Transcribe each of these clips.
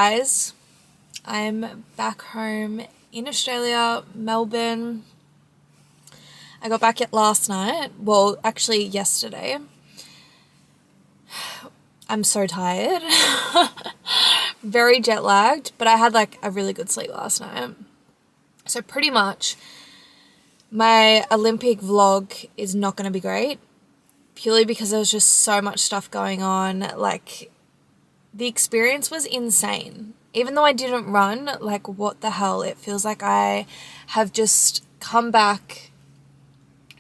guys, I'm back home in Australia, Melbourne. I got back last night, well actually yesterday. I'm so tired, very jet lagged, but I had like a really good sleep last night. So pretty much my Olympic vlog is not going to be great, purely because there was just so much stuff going on. Like, the experience was insane. Even though I didn't run, like, what the hell? It feels like I have just come back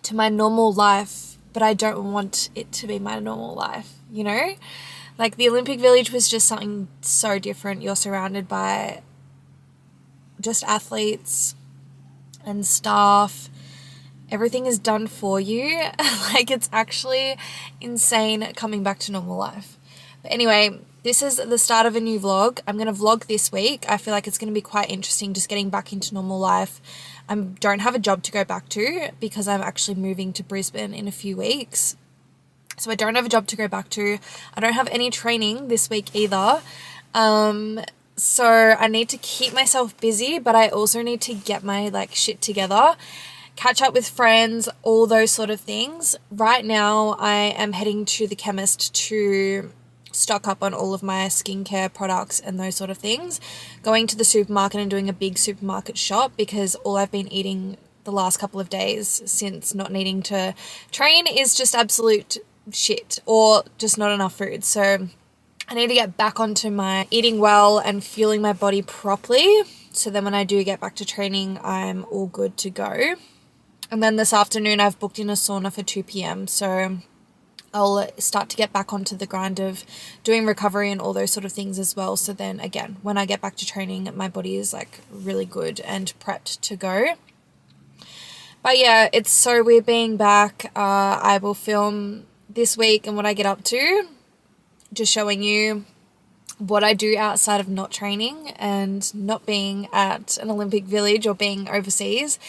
to my normal life, but I don't want it to be my normal life, you know? Like, the Olympic Village was just something so different. You're surrounded by just athletes and staff. Everything is done for you. Like, it's actually insane coming back to normal life. But anyway, this is the start of a new vlog. I'm going to vlog this week. I feel like it's going to be quite interesting just getting back into normal life. I don't have a job to go back to because I'm actually moving to Brisbane in a few weeks. So I don't have a job to go back to. I don't have any training this week either. So I need to keep myself busy, but I also need to get my like shit together, catch up with friends, all those sort of things. Right now I am heading to the chemist to stock up on all of my skincare products and those sort of things. Going to the supermarket and doing a big supermarket shop because all I've been eating the last couple of days since not needing to train is just absolute shit or just not enough food. So I need to get back onto my eating well and fueling my body properly, so then when I do get back to training, I'm all good to go. And then this afternoon, I've booked in a sauna for 2 p.m. So I'll start to get back onto the grind of doing recovery and all those sort of things as well. So then again, when I get back to training, my body is like really good and prepped to go. But yeah, it's so weird being back. I will film this week and what I get up to, just showing you what I do outside of not training and not being at an Olympic Village or being overseas.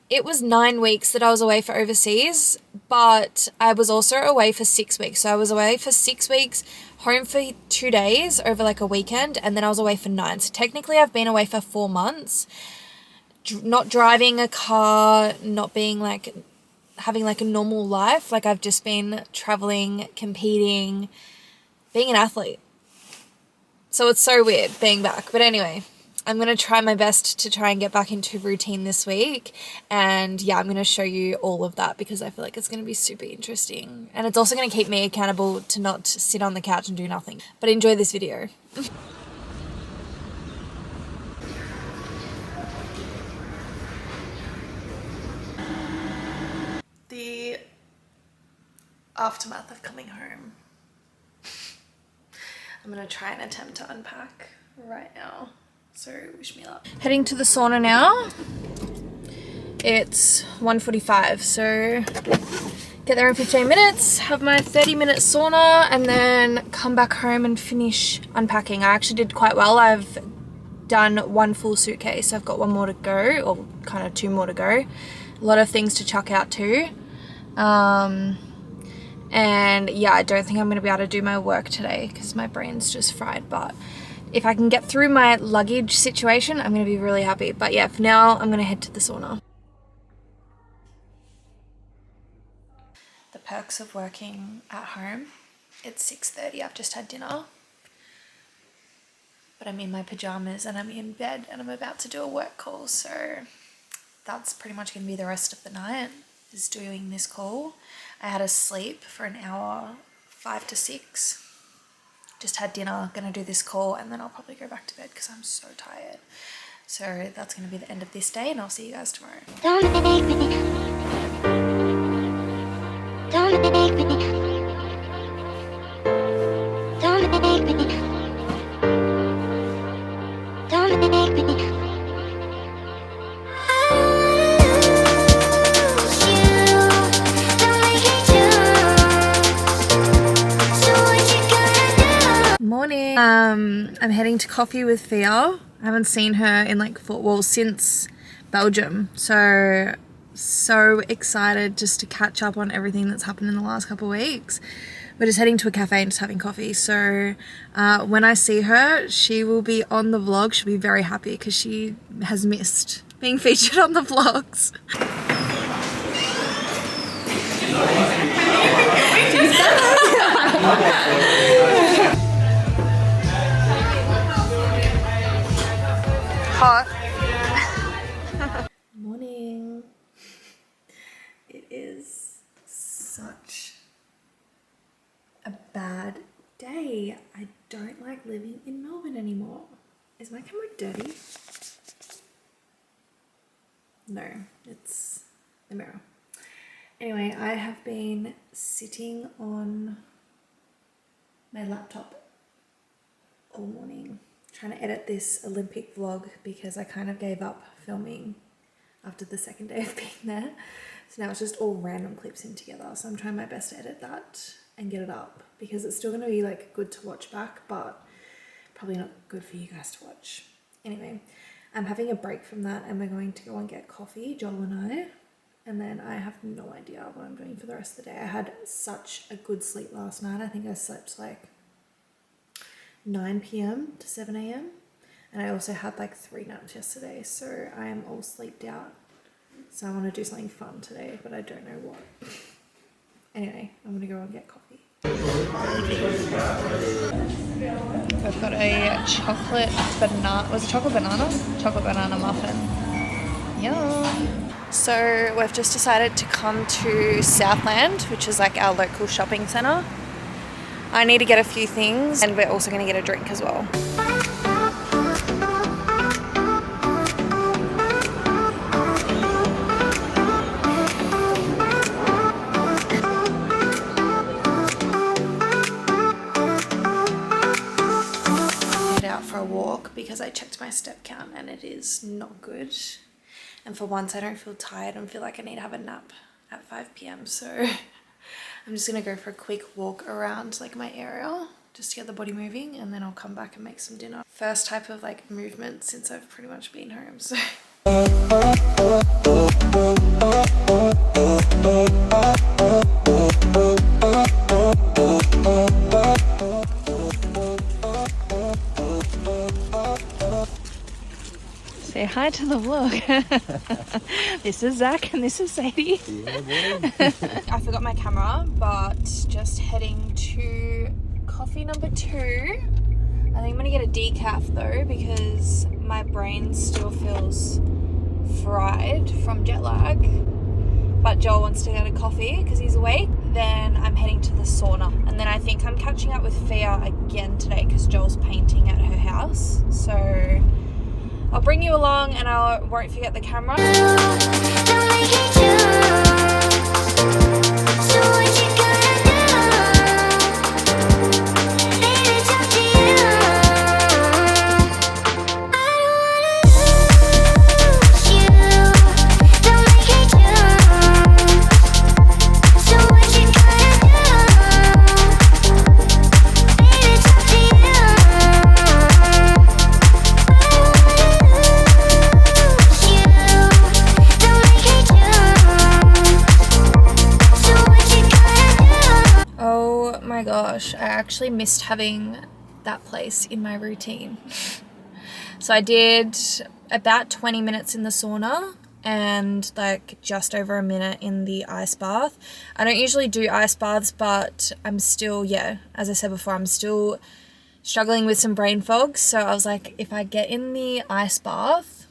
It was 9 weeks that I was away for overseas, but I was also away for 6 weeks. So I was away for 6 weeks, home for 2 days over like a weekend, and then I was away for 9. So technically I've been away for 4 months, not driving a car, not being like, having like a normal life. Like, I've just been traveling, competing, being an athlete. So it's so weird being back. But anyway, I'm going to try my best to try and get back into routine this week. And yeah, I'm going to show you all of that because I feel like it's going to be super interesting. And it's also going to keep me accountable to not sit on the couch and do nothing. But enjoy this video. The aftermath of coming home. I'm going to try and attempt to unpack right now. So wish me luck. Heading to the sauna now. It's 1:45, so get there in 15 minutes, have my 30-minute sauna, and then come back home and finish unpacking. I actually did quite well. I've done 1 full suitcase. I've got 1 more to go, or kind of 2 more to go. A lot of things to chuck out too. And yeah, I don't think I'm going to be able to do my work today because my brain's just fried. But if I can get through my luggage situation, I'm going to be really happy. But yeah, for now, I'm going to head to the sauna. The perks of working at home. It's 6:30. I've just had dinner. But I'm in my pajamas and I'm in bed and I'm about to do a work call. So that's pretty much going to be the rest of the night, is doing this call. I had a sleep for an hour, 5 to 6. Just had dinner, gonna do this call, and then I'll probably go back to bed because I'm so tired. So that's gonna be the end of this day, and I'll see you guys tomorrow. Don't make me. Don't make me. Don't make me. Don't make me. Morning. I'm heading to coffee with Fia. I haven't seen her in like since Belgium. So so excited just to catch up on everything that's happened in the last couple of weeks. We're just heading to a cafe and just having coffee. So when I see her, she will be on the vlog. She'll be very happy because she has missed being featured on the vlogs. Hot. Morning. It is such a bad day. I don't like living in Melbourne anymore. Is my camera dirty? No, it's the mirror. Anyway, I have been sitting on my laptop all morning trying to edit this Olympic vlog because I kind of gave up filming after the second day of being there. So now it's just all random clips in together. So I'm trying my best to edit that and get it up because it's still going to be like good to watch back, but probably not good for you guys to watch. Anyway, I'm having a break from that and we're going to go and get coffee, Joel and I. And then I have no idea what I'm doing for the rest of the day. I had such a good sleep last night. I think I slept like 9 p.m. to 7 a.m. And I also had like 3 naps yesterday. So I am all sleeped out. So I want to do something fun today, but I don't know what. Anyway, I'm going to go and get coffee. I've got a chocolate banana. Was it chocolate banana? Chocolate banana muffin. Yum. So we've just decided to come to Southland, which is like our local shopping centre. I need to get a few things and we're also going to get a drink as well. Head out for a walk because I checked my step count and it is not good. And for once I don't feel tired and feel like I need to have a nap at 5 p.m. So I'm just gonna go for a quick walk around like my area just to get the body moving and then I'll come back and make some dinner. First type of like movement since I've pretty much been home, so. Say hi to the vlog. This is Zach and this is Sadie. Yeah, I forgot my camera, but just heading to coffee number 2. I think I'm gonna get a decaf though because my brain still feels fried from jet lag. But Joel wants to get a coffee because he's awake. Then I'm heading to the sauna. And then I think I'm catching up with Fia again today because Joel's painting at her house. So I'll bring you along and I won't forget the camera. Gosh, I actually missed having that place in my routine. So I did about 20 minutes in the sauna and like just over a minute in the ice bath. I don't usually do ice baths, but I'm still, as I said before, I'm still struggling with some brain fog. So I was like, if I get in the ice bath,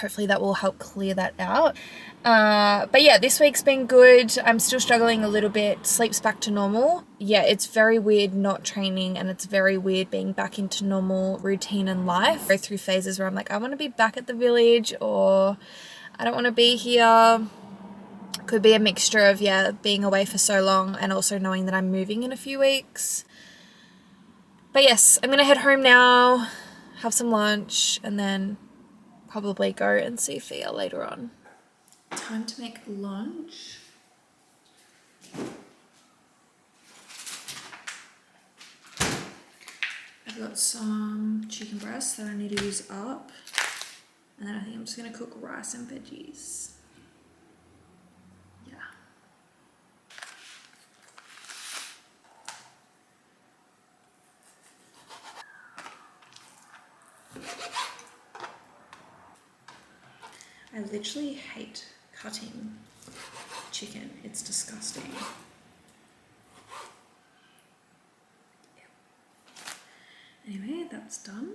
hopefully that will help clear that out. But yeah, this week's been good. I'm still struggling a little bit. Sleep's back to normal. Yeah, it's very weird not training and it's very weird being back into normal routine and life. I go through phases where I'm like, I want to be back at the village or I don't want to be here. Could be a mixture of, being away for so long and also knowing that I'm moving in a few weeks. But yes, I'm going to head home now, have some lunch and then probably go and see Fia later on. Time to make lunch. I've got some chicken breasts that I need to use up. And then I think I'm just going to cook rice and veggies. I literally hate cutting chicken. It's disgusting. Anyway, that's done.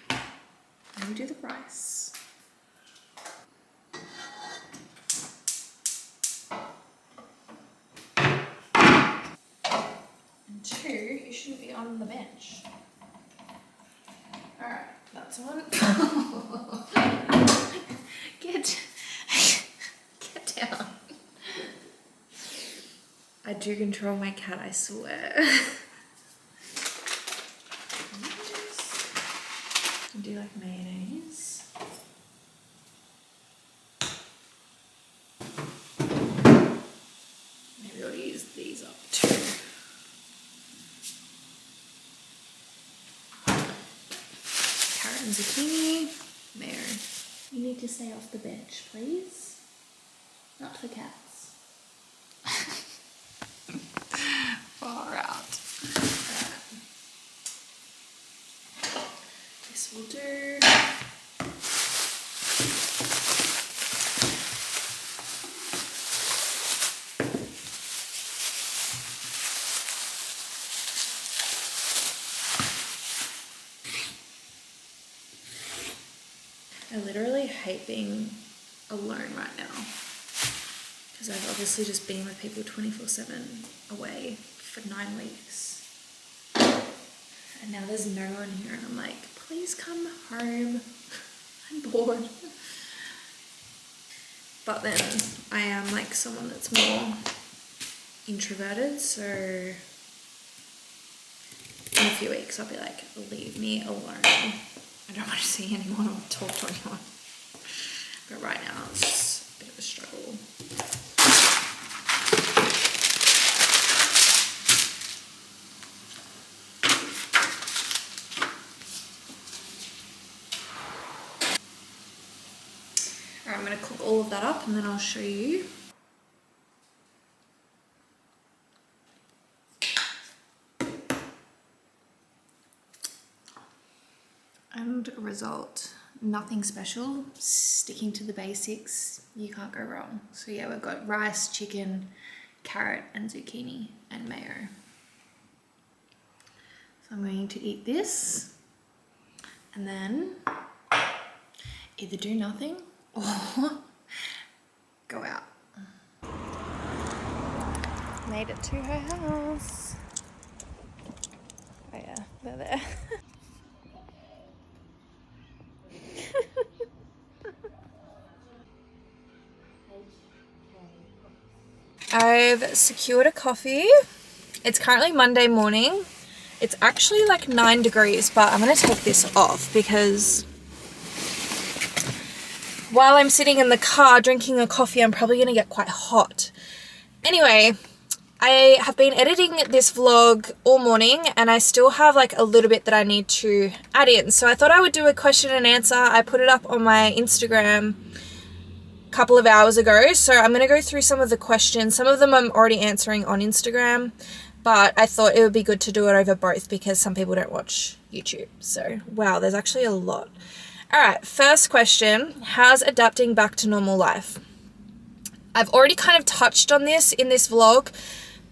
Now we do the rice. And 2, you shouldn't be on the bench. Alright, that's one. Get down. I do control my cat, I swear. Do like mayonnaise. Maybe I'll use these up too. Carrot and zucchini. Mayo. You need to stay off the bench, please. Not for cats. Far out. This will do. I literally hate being alone right now because I've obviously just been with people 24/7 away for 9 weeks. And now there's no one here and I'm like, please come home. I'm bored. But then I am like someone that's more introverted, so in a few weeks I'll be like, leave me alone. I don't want to see anyone or talk to anyone. But right now it's a bit of a struggle. Alright, I'm going to cook all of that up and then I'll show you. And result, nothing special, sticking to the basics, you can't go wrong. So yeah, we've got rice, chicken, carrot and zucchini and mayo. So I'm going to eat this and then either do nothing or go out. Made it to her house. Oh yeah, they're there. I've secured a coffee. It's currently Monday morning. It's actually like 9 degrees, but I'm gonna take this off because while I'm sitting in the car drinking a coffee, I'm probably gonna get quite hot. Anyway, I have been editing this vlog all morning and I still have like a little bit that I need to add in. So I thought I would do a question and answer. I put it up on my Instagram couple of hours ago, so I'm going to go through some of the questions. Some of them I'm already answering on Instagram, but I thought it would be good to do it over both because some people don't watch YouTube. So wow, there's actually a lot. All right, first question, how's adapting back to normal life? I've already kind of touched on this in this vlog,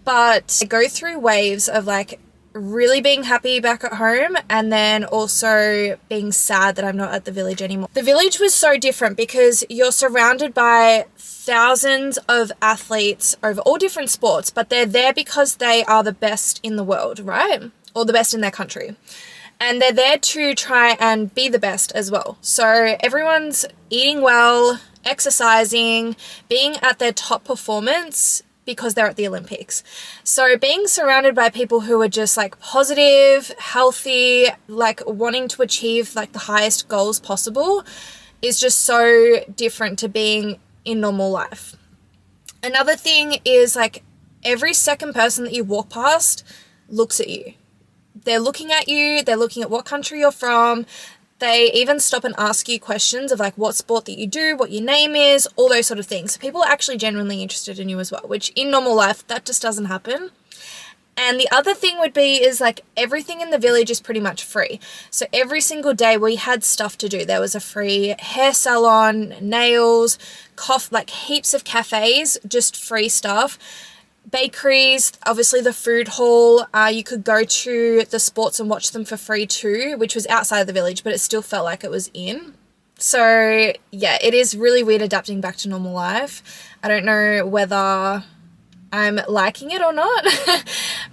but I go through waves of like really being happy back at home and then also being sad that I'm not at the village anymore. The village was so different because you're surrounded by thousands of athletes over all different sports, but they're there because they are the best in the world, right? Or the best in their country. And they're there to try and be the best as well. So everyone's eating well, exercising, being at their top performance because they're at the Olympics. So being surrounded by people who are just like positive, healthy, like wanting to achieve like the highest goals possible is just so different to being in normal life. Another thing is like every second person that you walk past looks at you. They're looking at you, they're looking at what country you're from. They even stop and ask you questions of like what sport that you do, what your name is, all those sort of things. So people are actually genuinely interested in you as well, which in normal life, that just doesn't happen. And the other thing would be is like everything in the village is pretty much free. So every single day we had stuff to do. There was a free hair salon, nails, like heaps of cafes, just free stuff. Bakeries, obviously the food hall. You could go to the sports and watch them for free too, which was outside of the village, but it still felt like it was in. So yeah, it is really weird adapting back to normal life. I don't know whether I'm liking it or not,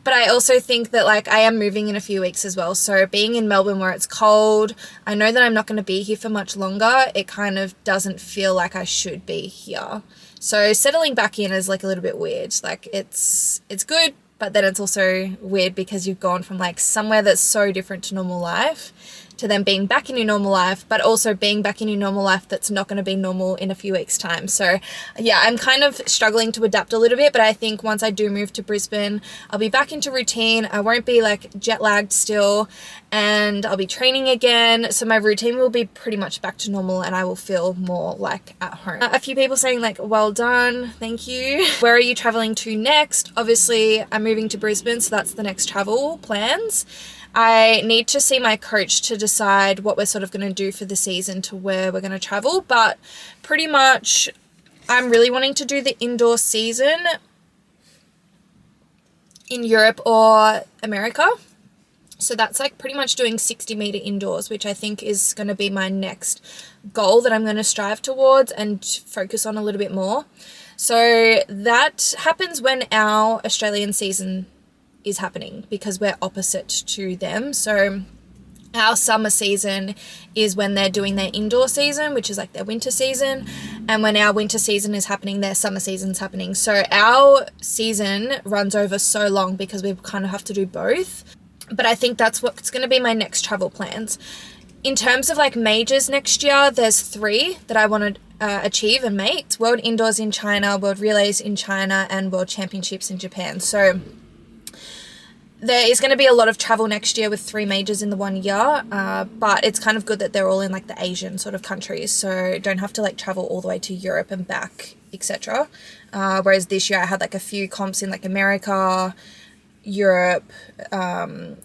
but I also think that like I am moving in a few weeks as well. So being in Melbourne where it's cold, I know that I'm not going to be here for much longer. It kind of doesn't feel like I should be here. So settling back in is like a little bit weird. Like it's good, but then it's also weird because you've gone from like somewhere that's so different to normal life to then being back in your normal life, but also being back in your normal life that's not going to be normal in a few weeks' time. So yeah, I'm kind of struggling to adapt a little bit, but I think once I do move to Brisbane, I'll be back into routine. I won't be like jet lagged still, and I'll be training again. So my routine will be pretty much back to normal and I will feel more like at home. A few people saying like, well done, thank you. Where are you traveling to next? Obviously I'm moving to Brisbane, so that's the next travel plans. I need to see my coach to decide what we're sort of going to do for the season to where we're going to travel, but pretty much I'm really wanting to do the indoor season in Europe or America. So that's like pretty much doing 60-meter indoors, which I think is going to be my next goal that I'm going to strive towards and focus on a little bit more. So that happens when our Australian season is happening because we're opposite to them. So our summer season is when they're doing their indoor season, which is like their winter season, and when our winter season is happening, their summer season's happening. So our season runs over so long because we kind of have to do both. But I think that's what's going to be my next travel plans. In terms of like majors next year, there's 3 that I want to achieve and make. It's World Indoors in China, World Relays in China, and World Championships in Japan. So there is going to be a lot of travel next year with 3 majors in the 1 year, but it's kind of good that they're all in like the Asian sort of countries, so don't have to like travel all the way to Europe and back, etc. Whereas this year I had like a few comps in like America, Europe,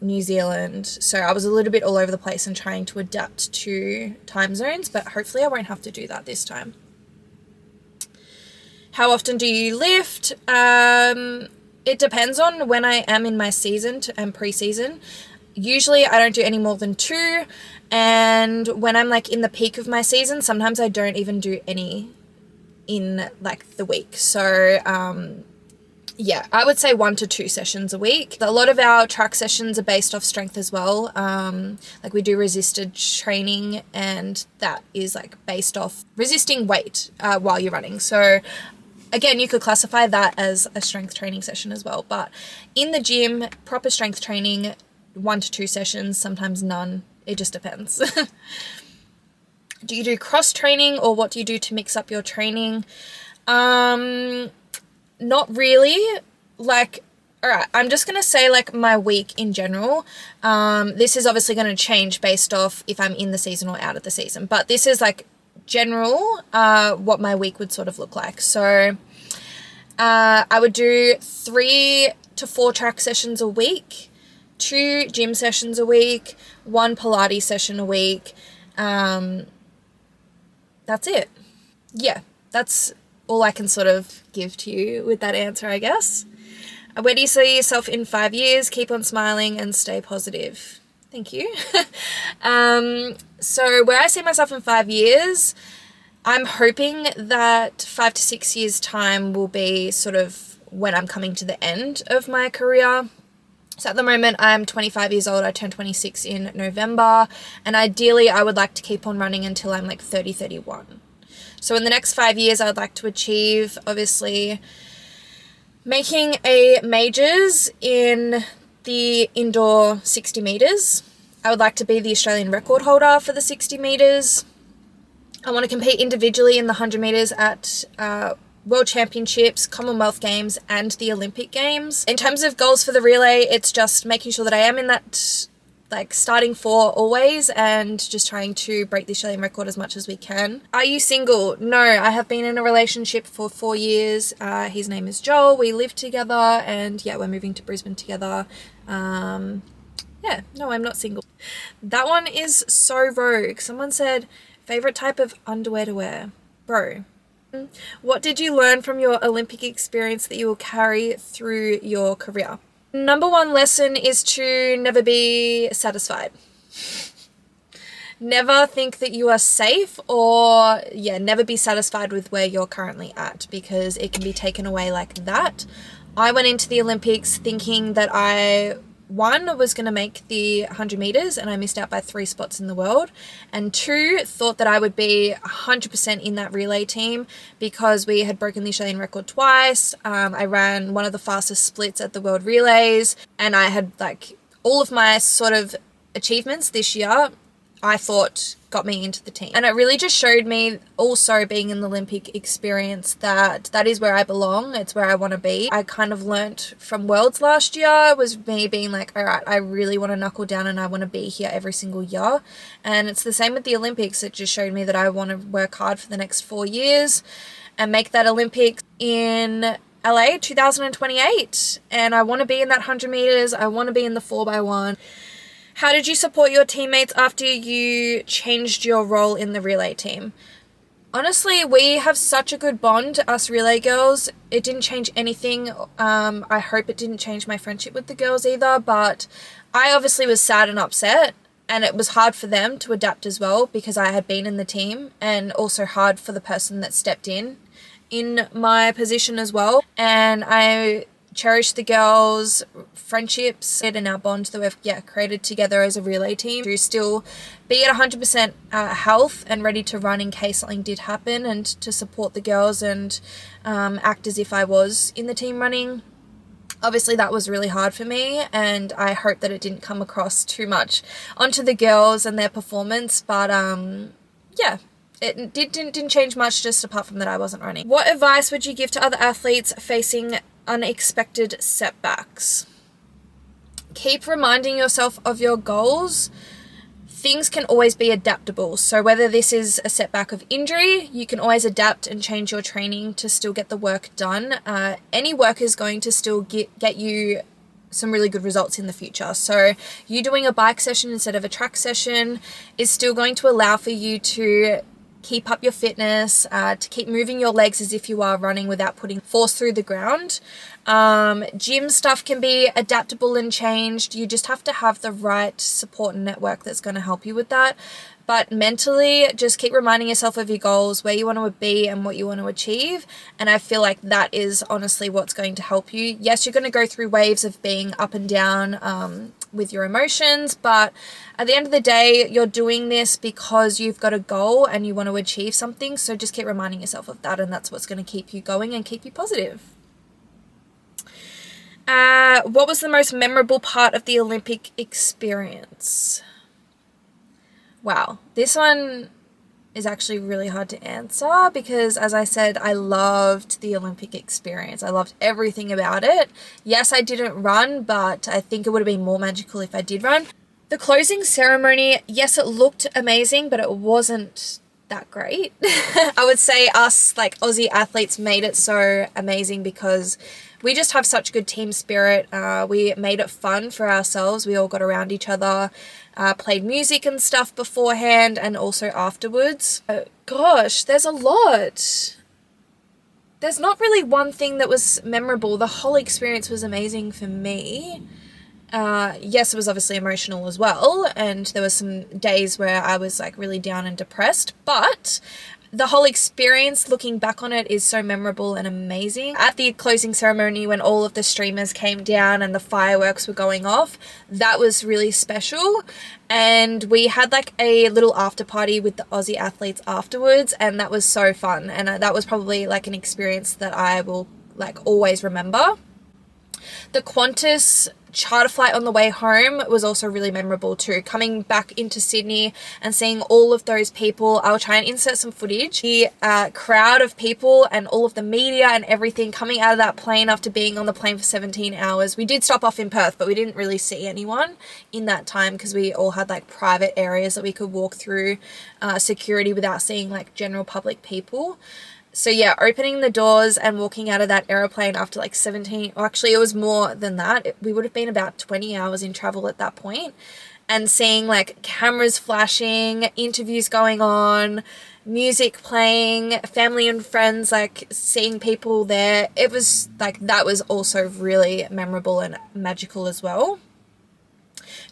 New Zealand, so I was a little bit all over the place and trying to adapt to time zones, but hopefully I won't have to do that this time. How often do you lift? It depends on when I am in my season and pre-season. Usually I don't do any more than 2. And when I'm like in the peak of my season, sometimes I don't even do any in like the week. So yeah, I would say 1 to 2 sessions a week. A lot of our track sessions are based off strength as well. Like we do resisted training, and that is like based off resisting weight while you're running. So again, you could classify that as a strength training session as well. But in the gym, proper strength training, 1 to 2 sessions, sometimes none. It just depends. Do you do cross training, or what do you do to mix up your training? Not really. Like, all right, I'm just going to say like my week in general. This is obviously going to change based off if I'm in the season or out of the season. But this is like general what my week would sort of look like. So I would do 3 to 4 track sessions a week, 2 gym sessions a week, 1 Pilates session a week. That's it. Yeah, that's all I can sort of give to you with that answer, I guess. Where do you see yourself in 5 years? Keep on smiling and stay positive. Thank you. So where I see myself in 5 years, I'm hoping that 5 to 6 years time will be sort of when I'm coming to the end of my career. So at the moment I'm 25 years old. I turn 26 in November, and ideally I would like to keep on running until I'm like 30, 31. So in the next 5 years I would like to achieve, obviously, making a majors in the indoor 60 meters. I would like to be the Australian record holder for the 60 meters. I want to compete individually in the 100 meters at World Championships, Commonwealth Games, and the Olympic Games. In terms of goals for the relay, it's just making sure that I am in that like starting 4 always and just trying to break the Australian record as much as we can. Are you single? No, I have been in a relationship for 4 years. His name is Joel. We live together, and yeah, we're moving to Brisbane together. Yeah, no, I'm not single. That one is so rogue. Someone said, favorite type of underwear to wear. Bro, what did you learn from your Olympic experience that you will carry through your career? Number 1 lesson is to never be satisfied. Never think that you are safe, or never be satisfied with where you're currently at, because it can be taken away like that. I went into the Olympics thinking that I was going to make the 100 meters, and I missed out by 3 spots in the world, and 2, thought that I would be 100% in that relay team because we had broken the Australian record twice. I ran one of the fastest splits at the world relays, and I had like all of my sort of achievements this year, I thought got me into the team. And it really just showed me, also being in the Olympic experience, that is where I belong. It's where I want to be. I kind of learnt from Worlds last year, was me being like, all right, I really want to knuckle down and I want to be here every single year. And it's the same with the Olympics. It just showed me that I want to work hard for the next 4 years and make that Olympics in LA 2028. And I want to be in that 100 meters. I want to be in the 4x1. How did you support your teammates after you changed your role in the relay team? Honestly, we have such a good bond, us relay girls. It didn't change anything. I hope it didn't change my friendship with the girls either, but I obviously was sad and upset, and it was hard for them to adapt as well because I had been in the team, and also hard for the person that stepped in my position as well. And I cherish the girls' friendships and our bond that we've created together as a relay team, to still be at 100% health and ready to run in case something did happen, and to support the girls and act as if I was in the team running. Obviously that was really hard for me, and I hope that it didn't come across too much onto the girls and their performance, but it didn't change much, just apart from that I wasn't running. What advice would you give to other athletes facing unexpected setbacks? Keep reminding yourself of your goals. Things can always be adaptable. So whether this is a setback of injury, you can always adapt and change your training to still get the work done. Any work is going to still get you some really good results in the future. So you doing a bike session instead of a track session is still going to allow for you to keep up your fitness, to keep moving your legs as if you are running without putting force through the ground. Gym stuff can be adaptable and changed. You just have to have the right support and network that's going to help you with that. But mentally, just keep reminding yourself of your goals, where you want to be and what you want to achieve. And I feel like that is honestly what's going to help you. Yes, you're going to go through waves of being up and down with your emotions, but at the end of the day, you're doing this because you've got a goal and you want to achieve something. So just keep reminding yourself of that, and that's what's going to keep you going and keep you positive. What was the most memorable part of the Olympic experience? Wow, this one is actually really hard to answer because, as I said, I loved the Olympic experience. I loved everything about it. Yes, I didn't run, but I think it would have been more magical if I did run. The closing ceremony, yes, it looked amazing, but it wasn't that great. I would say us, like Aussie athletes, made it so amazing because we just have such good team spirit. We made it fun for ourselves. We all got around each other, played music and stuff beforehand and also afterwards. Gosh, there's a lot. There's not really one thing that was memorable. The whole experience was amazing for me. Yes, it was obviously emotional as well, and there were some days where I was like really down and depressed, but the whole experience, looking back on it, is so memorable and amazing. At the closing ceremony, when all of the streamers came down and the fireworks were going off, that was really special. And we had like a little after party with the Aussie athletes afterwards, and that was so fun. And that was probably like an experience that I will like always remember. The Qantas charter flight on the way home was also really memorable too. Coming back into Sydney and seeing all of those people. I'll try and insert some footage. The crowd of people and all of the media and everything coming out of that plane after being on the plane for 17 hours. We did stop off in Perth, but we didn't really see anyone in that time because we all had like private areas that we could walk through security without seeing like general public people. So yeah, opening the doors and walking out of that aeroplane after like 17, or actually it was more than that. We would have been about 20 hours in travel at that point, and seeing like cameras flashing, interviews going on, music playing, family and friends, like seeing people there. It was like, that was also really memorable and magical as well.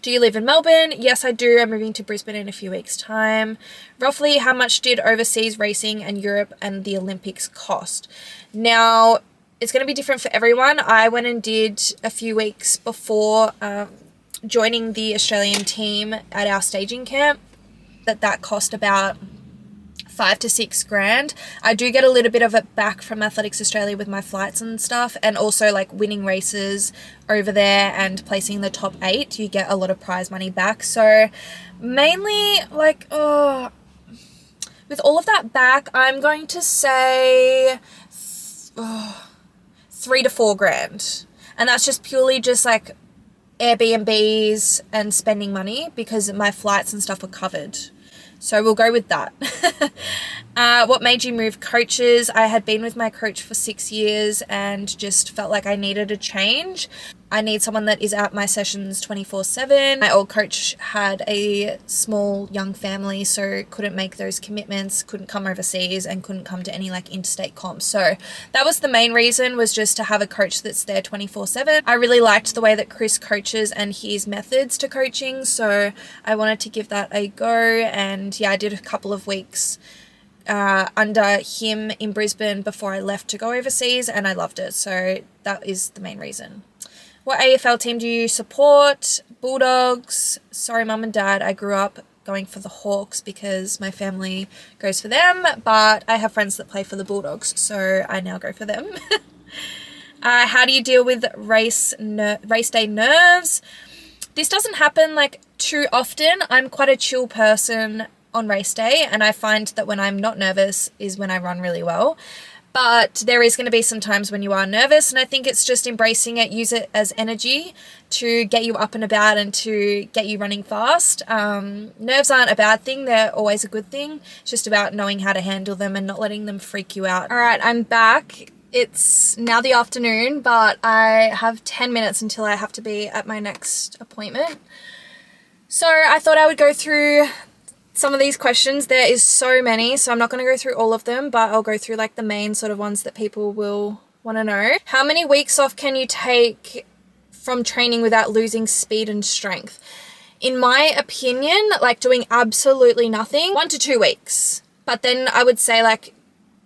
Do you live in Melbourne? Yes, I do. I'm moving to Brisbane in a few weeks' time. Roughly, how much did overseas racing and Europe and the Olympics cost? Now, it's going to be different for everyone. I went and did a few weeks before joining the Australian team at our staging camp. That cost about $5,000 to $6,000. I do get a little bit of it back from Athletics Australia with my flights and stuff, and also like winning races over there and placing in the top 8, you get a lot of prize money back. So mainly like, with all of that back, I'm going to say $3,000 to $4,000, and that's just purely just like Airbnbs and spending money because my flights and stuff were covered. So we'll go with that. What made you move coaches? I had been with my coach for 6 years and just felt like I needed a change. I need someone that is at my sessions 24/7. My old coach had a small young family, so couldn't make those commitments, couldn't come overseas, and couldn't come to any like interstate comps. So that was the main reason, was just to have a coach that's there 24/7. I really liked the way that Chris coaches and his methods to coaching, so I wanted to give that a go. And yeah, I did a couple of weeks under him in Brisbane before I left to go overseas, and I loved it. So that is the main reason. What AFL team do you support? Bulldogs. Sorry, mum and dad. I grew up going for the Hawks because my family goes for them, but I have friends that play for the Bulldogs, so I now go for them. How do you deal with race day nerves? This doesn't happen like too often. I'm quite a chill person on race day, and I find that when I'm not nervous is when I run really well. But there is going to be some times when you are nervous, and I think it's just embracing it, use it as energy to get you up and about and to get you running fast. Nerves aren't a bad thing. They're always a good thing. It's just about knowing how to handle them and not letting them freak you out. All right, I'm back. It's now the afternoon, but I have 10 minutes until I have to be at my next appointment. So I thought I would go through some of these questions. There is so many, so I'm not going to go through all of them, but I'll go through like the main sort of ones that people will want to know. How many weeks off can you take from training without losing speed and strength? In my opinion, like doing absolutely nothing, 1 to 2 weeks. But then I would say like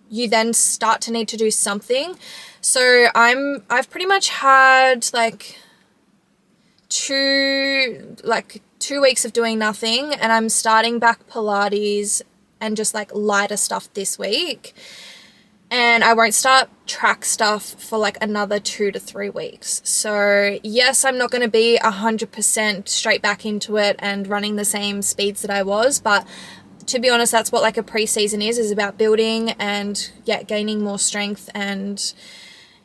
you then start to need to do something. So I've pretty much had like 2 weeks of doing nothing, and I'm starting back Pilates and just like lighter stuff this week, and I won't start track stuff for like another 2 to 3 weeks. So yes, I'm not going to be 100% straight back into it and running the same speeds that I was, but to be honest, that's what like a pre-season is about, building and gaining more strength and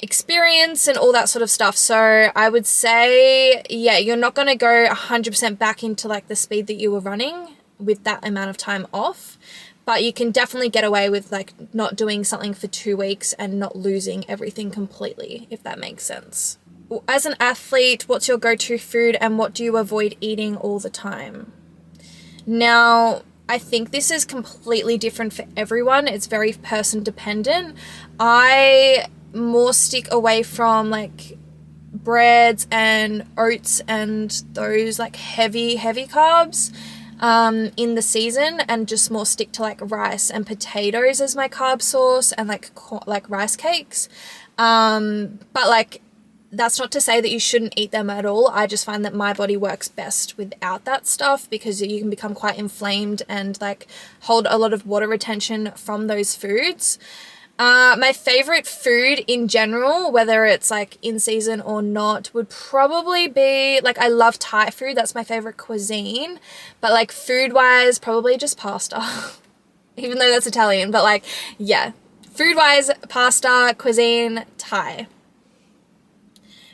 experience and all that sort of stuff. So I would say, yeah, you're not going to go 100% back into like the speed that you were running with that amount of time off, but you can definitely get away with like not doing something for 2 weeks and not losing everything completely, if that makes sense. As an athlete, what's your go-to food and what do you avoid eating all the time? Now, I think this is completely different for everyone. It's very person dependent. I more stick away from like breads and oats and those like heavy carbs in the season, and just more stick to like rice and potatoes as my carb source, and like rice cakes. But like, that's not to say that you shouldn't eat them at all. I just find that my body works best without that stuff, because you can become quite inflamed and like hold a lot of water retention from those foods. My favorite food in general, whether it's like in season or not, would probably be like, I love Thai food. That's my favorite cuisine. But like food wise, probably just pasta, even though that's Italian. But like, yeah, food wise, pasta, cuisine, Thai.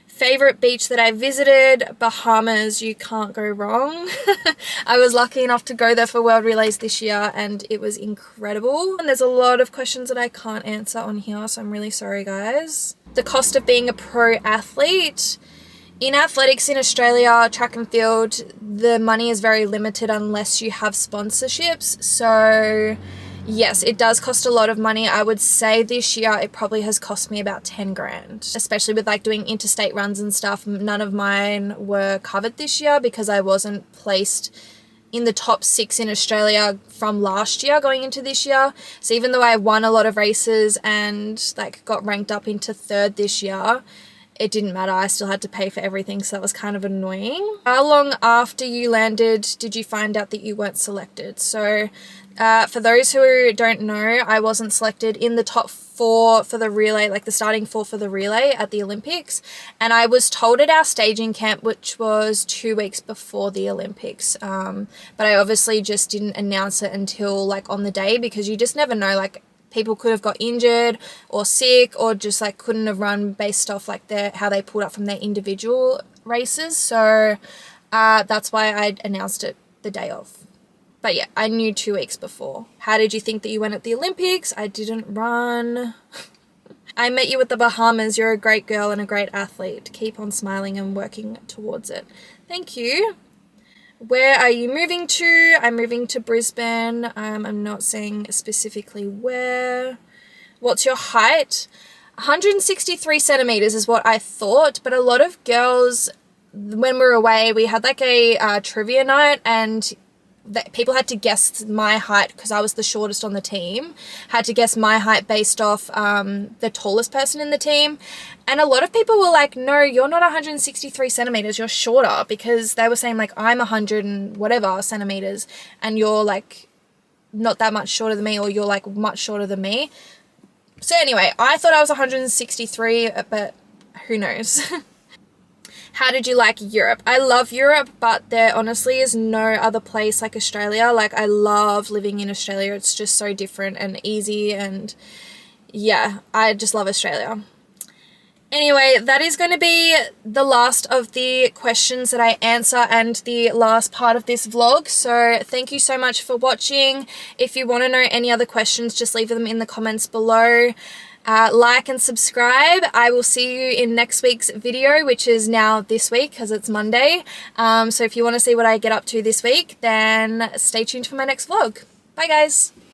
Favorite beach that I visited, Bahamas. You can't go wrong. I was lucky enough to go there for World Relays this year and it was incredible. And there's a lot of questions that I can't answer on here, so I'm really sorry, guys. The cost of being a pro athlete. In athletics in Australia, track and field, the money is very limited unless you have sponsorships. So yes, it does cost a lot of money. I would say this year it probably has cost me about 10 grand, especially with like doing interstate runs and stuff. None of mine were covered this year because I wasn't placed in the top 6 in Australia from last year going into this year. So even though I won a lot of races and like got ranked up into 3rd this year, it didn't matter. I still had to pay for everything, so that was kind of annoying. How long after you landed did you find out that you weren't selected? So for those who don't know, I wasn't selected in the top 4 for the relay, like the starting 4 for the relay at the Olympics. And I was told at our staging camp, which was 2 weeks before the Olympics. But I obviously just didn't announce it until like on the day, because you just never know, like people could have got injured or sick or just like couldn't have run based off like how they pulled up from their individual races. So that's why I announced it the day of. But yeah, I knew 2 weeks before. How did you think that you went at the Olympics? I didn't run. I met you at the Bahamas. You're a great girl and a great athlete. Keep on smiling and working towards it. Thank you. Where are you moving to? I'm moving to Brisbane. I'm not saying specifically where. What's your height? 163 centimeters is what I thought, but a lot of girls, when we were away, we had like a trivia night, and people had to guess my height because I was the shortest on the team, had to guess my height based off the tallest person in the team. And a lot of people were like, no, you're not 163 centimeters, you're shorter, because they were saying like I'm 100 and whatever centimeters and you're like not that much shorter than me, or you're like much shorter than me. So anyway, I thought I was 163, but who knows. How did you like Europe? I love Europe, but there honestly is no other place like Australia. Like, I love living in Australia. It's just so different and easy, and yeah, I just love Australia. Anyway, that is going to be the last of the questions that I answer and the last part of this vlog. So thank you so much for watching. If you want to know any other questions, just leave them in the comments below. Like and subscribe. I will see you in next week's video, which is now this week because it's Monday. So if you want to see what I get up to this week, then stay tuned for my next vlog. Bye guys.